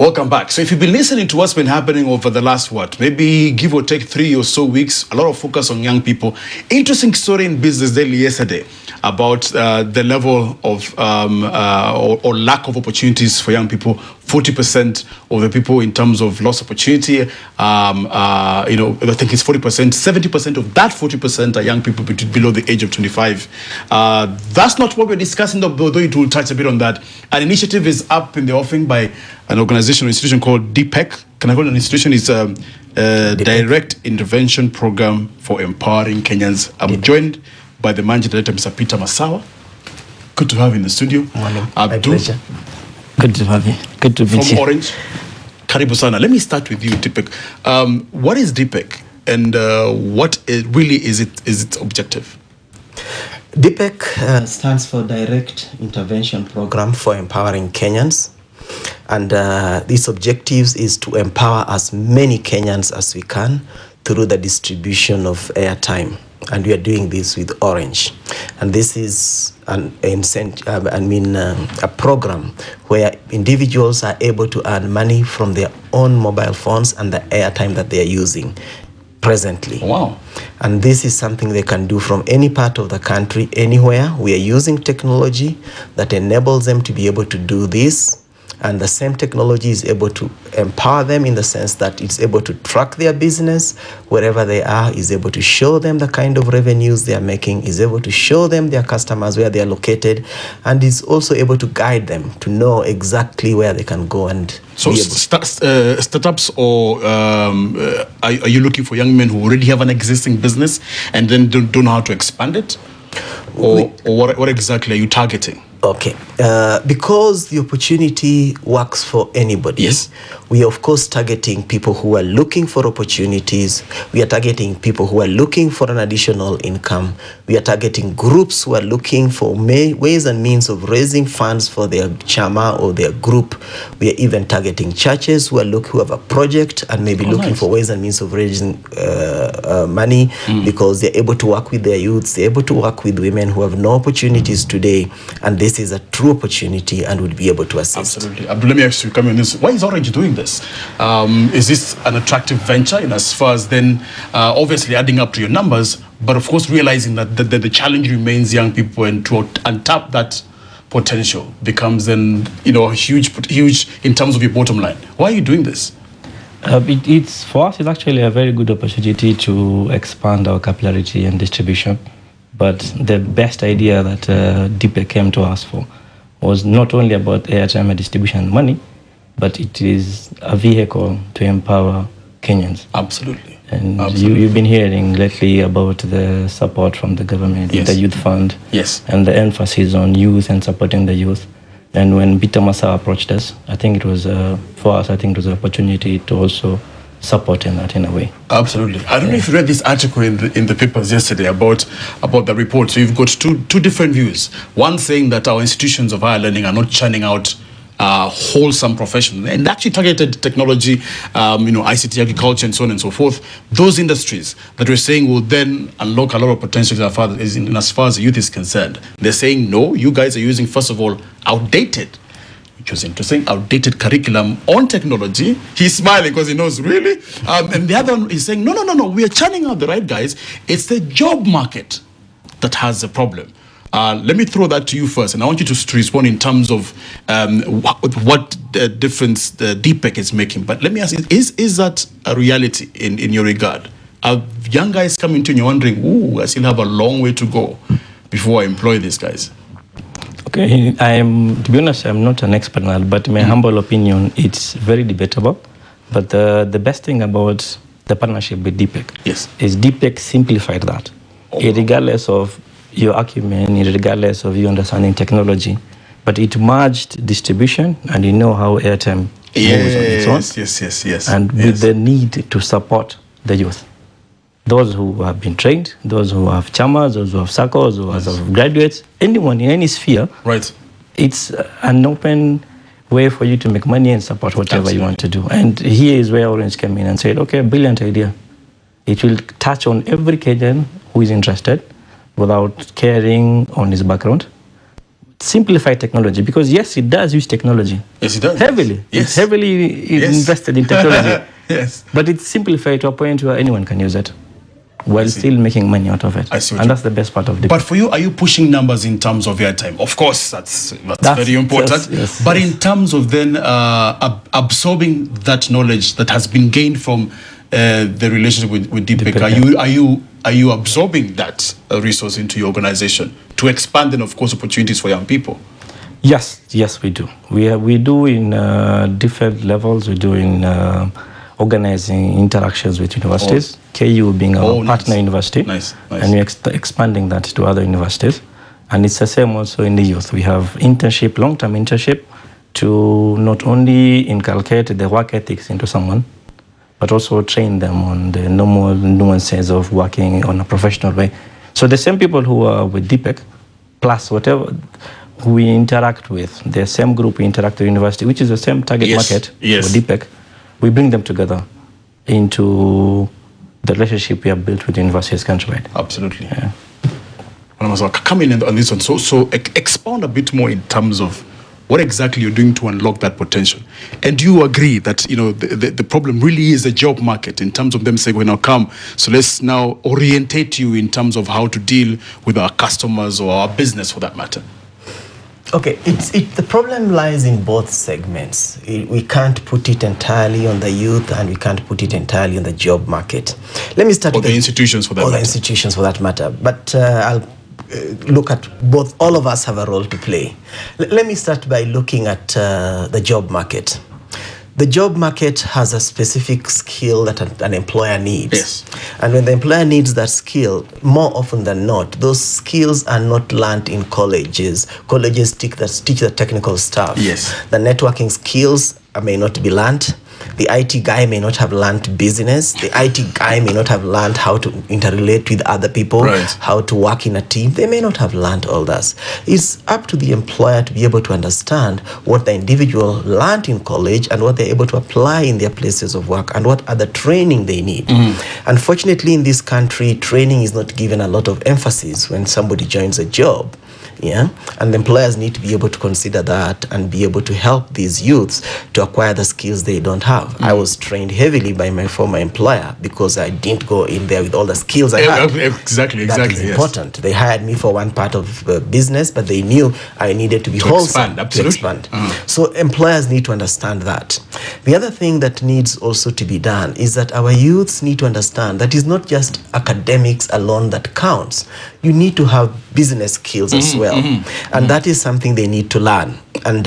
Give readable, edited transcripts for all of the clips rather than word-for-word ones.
Welcome back. So if you've been listening to what's been happening over the last, maybe give or take 3 or so weeks, a lot of focus on young people. Interesting story in Business Daily yesterday about the level of or lack of opportunities for young people. 40% of the people in terms of lost opportunity, I think it's 40%. 70% of that 40% are young people below the age of 25. That's not what we're discussing, though it will touch a bit on that. An initiative is up in the offing by an organization or institution called DIPEK. Can I call it an institution? It's a direct intervention program for empowering Kenyans. I'm joined by the managing director, Mr. Peter Massawa. Good to have you in the studio. Morning. My pleasure. Good to have you. Good to meet you. From Orange. Karibu sana. Let me start with you, DIPEK. What is DIPEK, and what really is its objective? DIPEK stands for Direct Intervention Program for Empowering Kenyans. And these objectives is to empower as many Kenyans as we can through the distribution of airtime. And we are doing this with Orange. And this is a program where individuals are able to earn money from their own mobile phones and the airtime that they are using presently. Wow. And this is something they can do from any part of the country, anywhere. We are using technology that enables them to be able to do this. And the same technology is able to empower them in the sense that it's able to track their business wherever they are, is able to show them the kind of revenues they are making, is able to show them their customers where they are located, and is also able to guide them to know exactly where they can go. And so startups, or are you looking for young men who already have an existing business and then don't know how to expand it? Or what exactly are you targeting? Okay, because the opportunity works for anybody. Yes. We are of course targeting people who are looking for opportunities. We are targeting people who are looking for an additional income. We are targeting groups who are looking for ways and means of raising funds for their chama or their group. We are even targeting churches who have a project and maybe looking for ways and means of raising money because they're able to work with their youths. They're able to work with women who have no opportunities today, and this is a true opportunity and would be able to assist. Absolutely. Let me ask you, come on this. Why is Orange doing this? Is this an attractive venture in as far as then obviously adding up to your numbers, but of course realizing that the challenge remains young people, and to untap that potential becomes then huge in terms of your bottom line. Why are you doing this? It's for us. It's actually a very good opportunity to expand our capillarity and distribution. But the best idea that DIPEK came to us for was not only about airtime and distribution money, but it is a vehicle to empower Kenyans. Absolutely. And you've been hearing lately about the support from the government, yes, the youth fund, yes, and the emphasis on youth and supporting the youth. And when Peter Massawa approached us, I think it was, for us, I think it was an opportunity to also supporting that in a way. Absolutely. I don't know if you read this article in the papers yesterday about the report. So you've got two different views. One saying that our institutions of higher learning are not churning out wholesome professionals, and actually targeted technology, ICT, agriculture, and so on and so forth. Those industries that we're saying will then unlock a lot of potential as far as the youth is concerned. They're saying, no, you guys are using, first of all, outdated, which was interesting, outdated curriculum on technology. He's smiling because he knows, really? And the other one is saying, no, we are churning out the right guys. It's the job market that has a problem. Let me throw that to you first, and I want you to respond in terms of what difference the DIPEK is making. But let me ask you, is that a reality in your regard? Are young guys coming to you and you're wondering, ooh, I still have a long way to go before I employ these guys? Okay, to be honest, I'm not an expert now, but in my humble opinion, it's very debatable. But the best thing about the partnership with DIPEK is DIPEK simplified that. Regardless of your acumen, regardless of you understanding technology, but it merged distribution and how airtime moves on its own. Yes. And with the need to support the youth. Those who have been trained, those who have chamas, those who have circles, those who have graduates, anyone in any sphere. Right. It's an open way for you to make money and support whatever you want to do. And here is where Orange came in and said, okay, brilliant idea. It will touch on every Kenyan who is interested without caring on his background. simplify technology, because yes, it does use technology. Yes, it does. Heavily. Yes. It's heavily invested in technology. Yes. But it's simplified to a point where anyone can use it while still making money out of it. I see. And that's the best part of the. But for you, are you pushing numbers in terms of airtime? Of course, that's very important. But in terms of then absorbing that knowledge that has been gained from the relationship with DIPEK, are you absorbing that resource into your organization to expand then, of course, opportunities for young people? Yes, we do. We do in different levels. We do in organizing interactions with universities. KU being our partner university. Nice. And we're expanding that to other universities. And it's the same also in the youth. We have internship, long-term internship, to not only inculcate the work ethics into someone, but also train them on the normal nuances of working on a professional way. So the same people who are with DIPEK, plus whatever who we interact with, the same group we interact with university, which is the same target market for DIPEK, we bring them together into the relationship we have built with universities countrywide. Absolutely. Yeah. Come in on this one. So expound a bit more in terms of what exactly you're doing to unlock that potential. And do you agree that the problem really is the job market in terms of them saying, well, now come, so let's now orientate you in terms of how to deal with our customers or our business for that matter? Okay, the problem lies in both segments. We can't put it entirely on the youth, and we can't put it entirely on the job market. Let me start with the institutions for that matter. The institutions for that matter. But I'll look at both. All of us have a role to play. Let me start by looking at the job market. The job market has a specific skill that an employer needs. Yes. And when the employer needs that skill, more often than not, those skills are not learned in colleges. Colleges teach the technical stuff. Yes. The networking skills may not be learned. The IT guy may not have learned business. The IT guy may not have learned how to interrelate with other people, how to work in a team. They may not have learned all that. It's up to the employer to be able to understand what the individual learned in college and what they're able to apply in their places of work and what other training they need. Unfortunately, in this country, training is not given a lot of emphasis when somebody joins a job. Yeah, and the employers need to be able to consider that and be able to help these youths to acquire the skills they don't have. I was trained heavily by my former employer because I didn't go in there with all the skills I had. Exactly. That is important. They hired me for one part of business, but they knew I needed to be wholesome to expand. So employers need to understand that. The other thing that needs also to be done is that our youths need to understand that it's not just academics alone that counts. You need to have business skills as well. And that is something they need to learn. And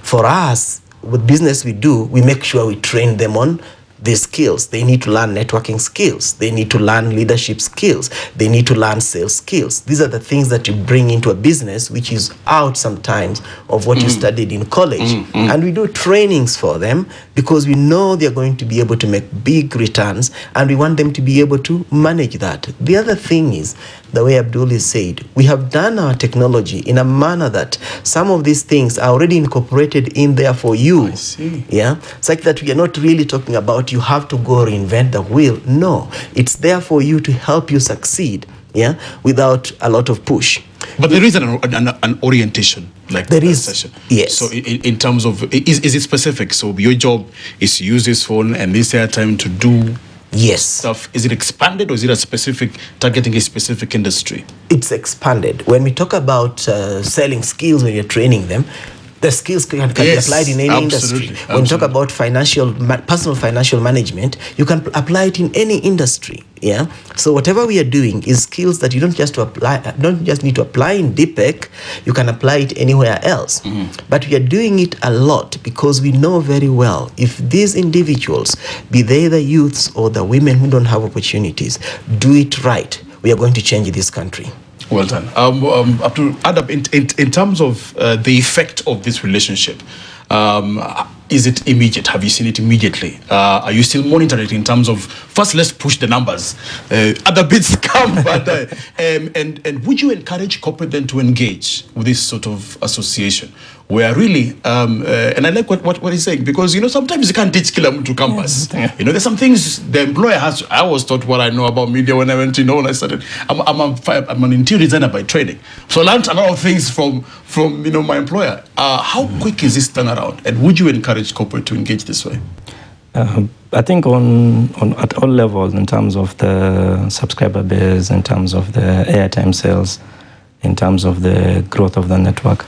for us, with business we do, we make sure we train them on these skills. They need to learn networking skills. They need to learn leadership skills. They need to learn sales skills. These are the things that you bring into a business, which is out sometimes of what you studied in college. And we do trainings for them because we know they're going to be able to make big returns, and we want them to be able to manage that. The other thing is, the way Abdul has said, we have done our technology in a manner that some of these things are already incorporated in there for you. I see. Yeah, such that we are not really talking about you have to go reinvent the wheel. No, it's there for you to help you succeed. Yeah, without a lot of push. But there is an orientation, like there is session. Yes. So in terms of, is it specific? So your job is to use this phone and this airtime to do stuff. Is it expanded, or is it a specific, targeting a specific industry? It's expanded. When we talk about selling skills, when you're training them, the skills can be applied in any industry. When you talk about personal financial management, you can apply it in any industry. Yeah. So whatever we are doing is skills that you don't just need to apply in DIPEK. You can apply it anywhere else. But we are doing it a lot because we know very well if these individuals, be they the youths or the women who don't have opportunities, do it right, we are going to change this country. Well done. To add up, in terms of the effect of this relationship, is it immediate? Have you seen it immediately? Are you still monitoring it in terms of, first let's push the numbers, other bits come, but, and would you encourage corporate then to engage with this sort of association? where really, and I like what he's saying, because, you know, sometimes you can't teach kila mtu campus. You know, there's some things the employer has to, I was taught what I know about media when I went to, you know, when I started. I'm an interior designer by training. So I learned a lot of things from you know, my employer. How quick is this turnaround? And would you encourage corporate to engage this way? I think at all levels, in terms of the subscriber base, in terms of the airtime sales, in terms of the growth of the network,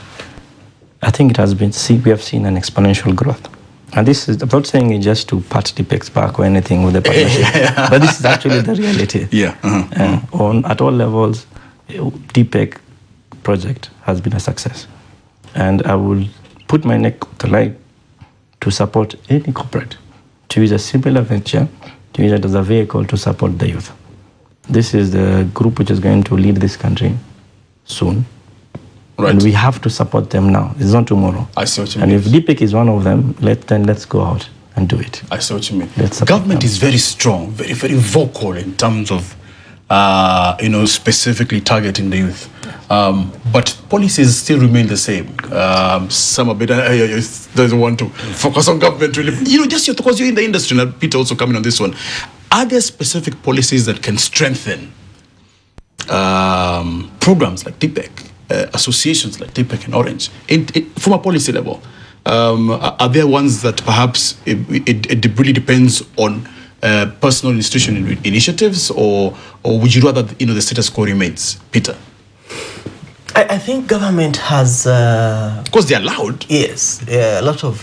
I think it has been, we have seen an exponential growth. And this is, I'm not saying it just to pat DIPEK's back or anything with the partnership, but this is actually the reality. Yeah. At all levels, DIPEK project has been a success. And I will put my neck to line to support any corporate to use a similar venture, to use it as a vehicle to support the youth. This is the group which is going to lead this country soon. Right. And we have to support them now. It's not tomorrow. I see what you mean. And if DIPEK is one of them, let's go out and do it. I see what you mean. Government is very strong, very, very vocal in terms of, you know, specifically targeting the youth. But policies still remain the same. Some a bit doesn't want to focus on government really. You know, just because you're in the industry, and Peter also coming on this one. Are there specific policies that can strengthen programs like DIPEK? Associations like DIPEK and Orange, from a policy level, are there ones that perhaps it really depends on personal institution initiatives, or would you rather, you know, the status quo remains? Peter? I think government has... because they're loud. Yes, a lot of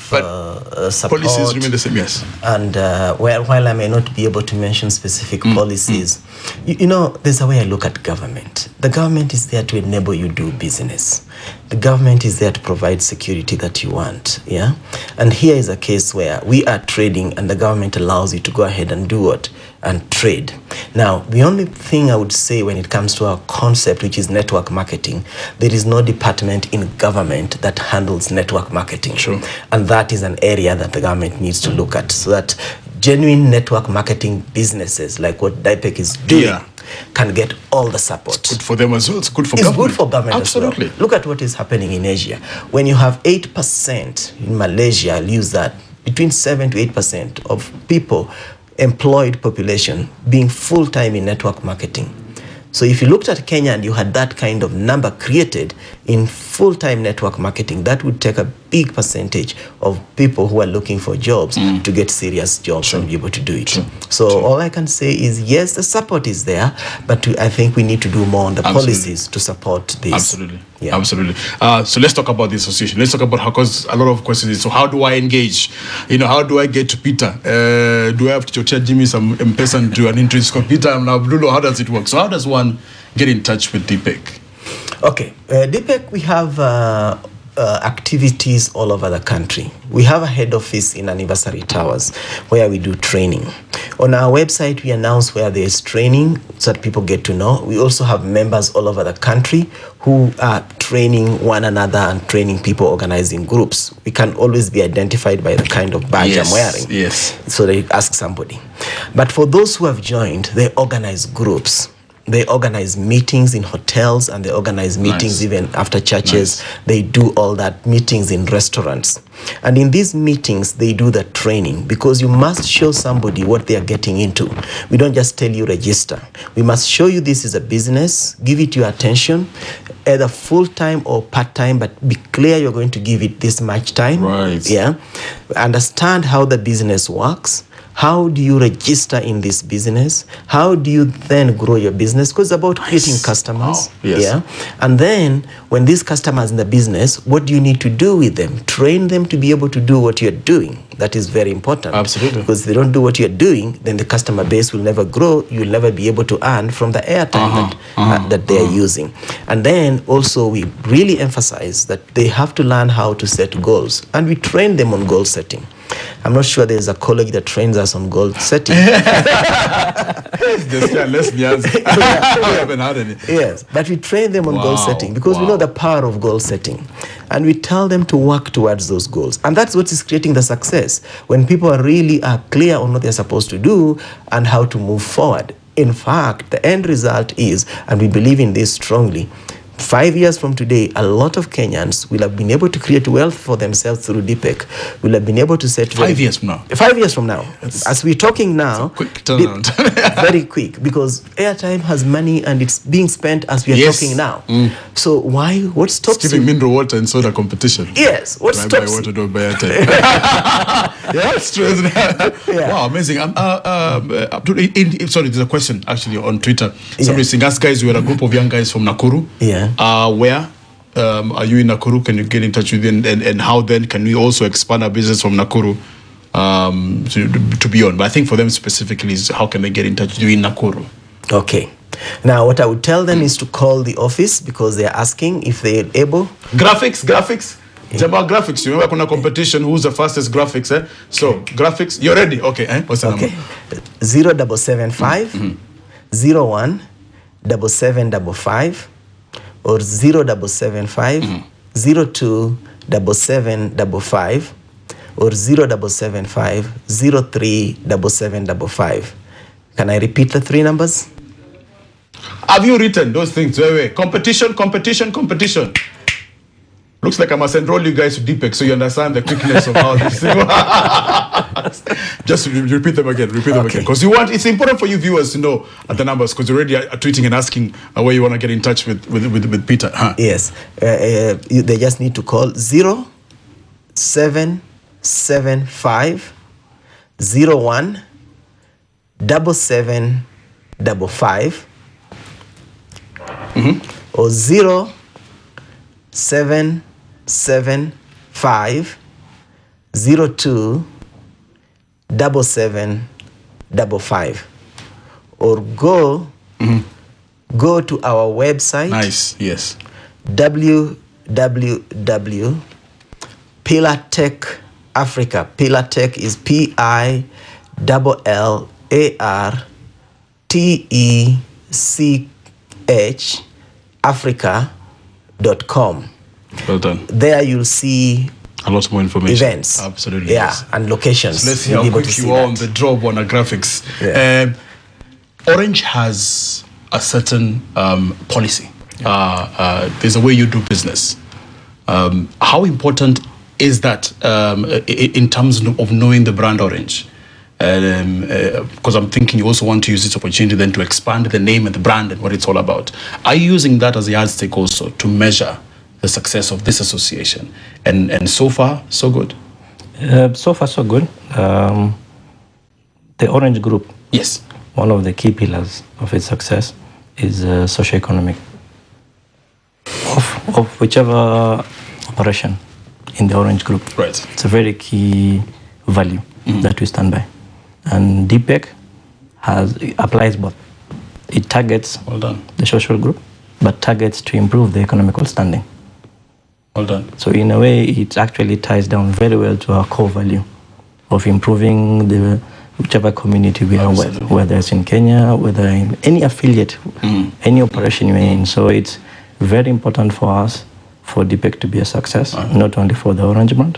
support. Policies remain the same, yes. And while I may not be able to mention specific policies, you know, there's a way I look at government. The government is there to enable you do business. The government is there to provide security that you want, yeah? And here is a case where we are trading and the government allows you to go ahead and do what? And trade. Now, the only thing I would say when it comes to our concept, which is network marketing, there is no department in government that handles network marketing. Sure. And that is an area that the government needs to look at, so that genuine network marketing businesses, like what DIPEK is doing, can get all the support. It's good for them as well. It's good for government. It's good for government Absolutely. as well. Look at what is happening in Asia. When you have 8% in Malaysia, I'll use that, between 7 to 8% of people, employed population, being full-time in network marketing. So if you looked at Kenya and you had that kind of number created in full-time network marketing, that would take a big percentage of people who are looking for jobs to get serious jobs and be able to do it. So all I can say is, yes, the support is there, but I think we need to do more on the policies to support this. Absolutely. Yeah. Absolutely. So let's talk about the association. Let's talk about how, because a lot of questions is, so how do I engage? You know, how do I get to Peter? Do I have to chat Jimmy some person to an interest? Peter, I'm Abdullah. How does it work? So how does one get in touch with DIPEK? Okay, DIPEK, we have activities all over the country. We have a head office in Anniversary Towers where we do training. On our website, we announce where there is training so that people get to know. We also have members all over the country who are training one another and training people, organizing groups. We can always be identified by the kind of badge I'm wearing. Yes. So they ask somebody. But for those who have joined, they organize groups. They organize meetings in hotels, and they organize meetings even after churches. They do all that, meetings in restaurants. And in these meetings, they do the training, because you must show somebody what they are getting into. We don't just tell you register. We must show you this is a business, give it your attention, either full-time or part-time, but be clear you're going to give it this much time. Right. Yeah. Understand how the business works. How do you register in this business? How do you then grow your business? Because it's about creating customers. Wow. Yes. Yeah. And then when these customers in the business, what do you need to do with them? Train them to be able to do what you're doing. That is very important. Absolutely. Because if they don't do what you're doing, then the customer base will never grow. You'll never be able to earn from the airtime that they're using. And then also we really emphasize that they have to learn how to set goals. And we train them on goal setting. I'm not sure there's a college that trains us on goal setting. Yes, but we train them on goal setting, because we know the power of goal setting. And we tell them to work towards those goals. And that's what is creating the success, when people are really clear on what they're supposed to do and how to move forward. In fact, the end result is, and we believe in this strongly, 5 years from today, a lot of Kenyans will have been able to create wealth for themselves through DIPEK, will have been able to set... 5 years from now? 5 years from now. As we're talking now... Quick turnaround. Very quick, because airtime has money and it's being spent as we are talking now. So what stops it's giving mineral water and soda competition. Yes, what stops... I buy water, don't buy airtime. Yeah, it's true, isn't it? Yeah. Wow, amazing. Sorry, there's a question actually on Twitter. Somebody's saying, us guys, we are a group of young guys from Nakuru. Yeah. Where are you in Nakuru? Can you get in touch with you? And how then can we also expand our business from Nakuru to beyond? But I think for them specifically is how can they get in touch with you in Nakuru? Okay. Now, what I would tell them is to call the office because they're asking if they're able. Graphics. Jamba graphics. You remember kuna competition who's the fastest graphics, eh? So graphics, you're ready. Okay, eh? What's the number? 0775 01 7755 or 0775 02 7755 or 0775 03 7755. Can I repeat the three numbers? Have you written those things? Wait. Competition. Looks like I must enroll you guys to DIPEK so you understand the quickness of how this thing works. Just repeat them again. Because it's important for you viewers to know the numbers because you're already tweeting and asking where you want to get in touch with Peter. Huh? Yes. They just need to call 0775 01 7755 or 0775 02 7755 or go to our website. Nice, yes. www.PillarTech Africa. PillarTech is PILLARTECH Africa.com. Well done. There you'll see a lot more information. Events. Absolutely. Yeah, yes. and locations. So let's see how quick you are on the job on our graphics. Yeah. Orange has a certain policy. There's a way you do business. How important is that in terms of knowing the brand Orange? Because I'm thinking you also want to use this opportunity then to expand the name and the brand and what it's all about. Are you using that as a yardstick also to measure the success of this association? And so far, so good? So far, so good. The Orange Group. Yes. One of the key pillars of its success is socioeconomic of whichever operation in the Orange Group. Right. It's a very key value that we stand by. And DIPEK applies both. It targets the social group, but targets to improve the economical standing. Well done. So in a way, it actually ties down very well to our core value of improving the whichever community we are with, whether it's in Kenya, whether in any affiliate, any operation you're in. So it's very important for us, for DIPEK to be a success, not only for the Orange brand,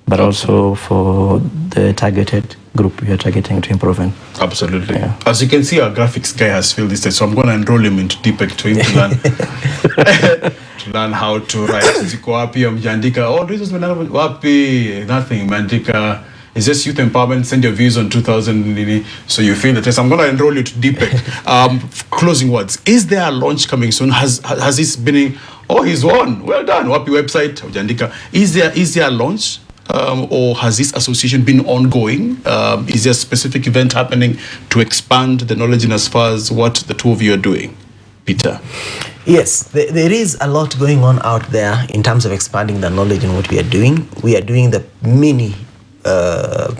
but also for the targeted group we are targeting to improve in. Absolutely. Yeah. As you can see, our graphics guy has filled this, so I'm going to enroll him into DIPEK to learn to learn how to write. Ziko wapi mjandika. Oh, reasons wapi. Nothing. Mandika. It's just youth empowerment. Send your views on 2000. So you feel the test. I'm going to enroll you to DIPEK. Closing words. Is there a launch coming soon? Has this been? Oh, he's won. Well done. Wapi website. Mjandika. Is there a launch? Or has this association been ongoing? Is there a specific event happening to expand the knowledge in as far as what the two of you are doing? Peter? Yes, there is a lot going on out there in terms of expanding the knowledge in what we are doing. We are doing the mini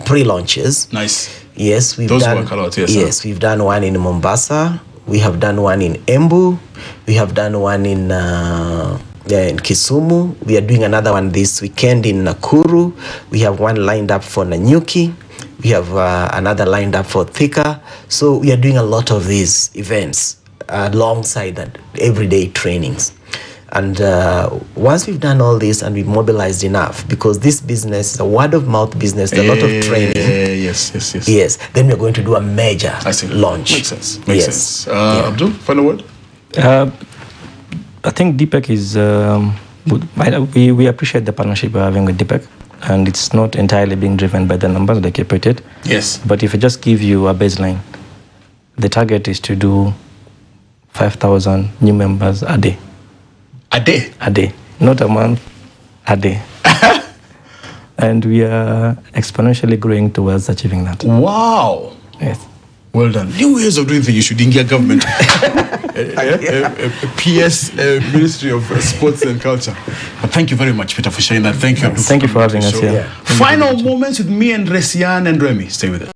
pre-launches. Nice. Yes, Those work a lot, yes. Yes, we've done one in Mombasa. We have done one in Embu. We have done one in Kisumu. We are doing another one this weekend in Nakuru. We have one lined up for Nanyuki. We have another lined up for Thika. So we are doing a lot of these events alongside that everyday trainings. And once we've done all this and we've mobilized enough, because this business is a word-of-mouth business, a lot of training. Yes. Then we're going to do a major launch. Makes sense. Abdul, final word? I think DIPEK is, we appreciate the partnership we're having with DIPEK, and it's not entirely being driven by the numbers like you put it. Yes. But if I just give you a baseline, the target is to do 5,000 new members a day. A day? A day. Not a month, a day. And we are exponentially growing towards achieving that. Wow. Yes. Well done. New ways of doing things. You should engage government. PS, Ministry of Sports and Culture. But thank you very much, Peter, for sharing that. Thank you. Thank you for having us here. Final moments with me and Resian and Remy. Stay with us.